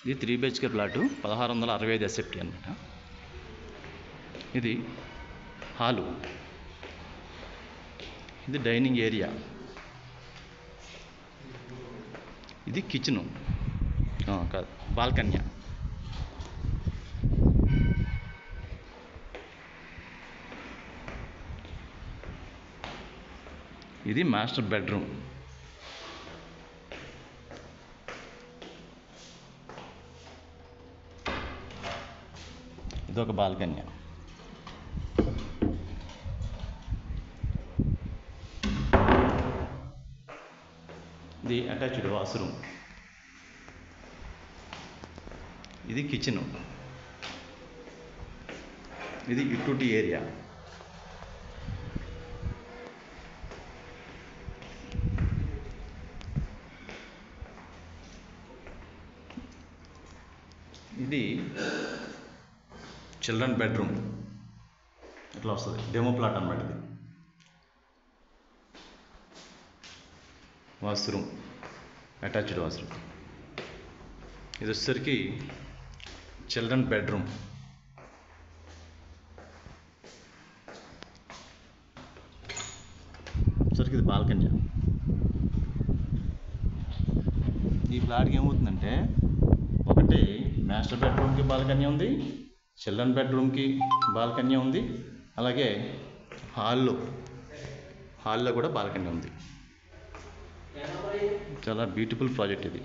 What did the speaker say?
ఇది 3 BHK plot 1665 SFT అనమాట. ఇది హాలు, ఇది డైనింగ్ ఏరియా, ఇది కిచెను కాదు బాల్కన్యా. ఇది మాస్టర్ బెడ్రూమ్. ఇదొక బాల్కన్యా. ఇది అటాచ్డ్ వాష్రూమ్. ఇది కిచెను, ఇది యూటిలిటీ ఏరియా. ఇది చిల్డ్రన్ బెడ్రూమ్. ఇట్లా వస్తుంది, డెమో ప్లాట్ అన్నమాట. ఇది వాష్రూమ్, అటాచ్డ్ వాష్రూమ్. ఇది వచ్చేసరికి చిల్డ్రన్ బెడ్రూమ్. వచ్చేసరికి ఇది బాల్కనీ. ఈ ప్లాట్కి ఏమవుతుందంటే, ఒకటి మాస్టర్ బెడ్రూమ్కి బాల్కనీ ఉంది, చిల్డ్రన్ బెడ్రూమ్కి బాల్కనీ ఉంది, అలాగే హాల్లో కూడా బాల్కనీ ఉంది. చాలా బ్యూటిఫుల్ ప్రాజెక్ట్ ఇది.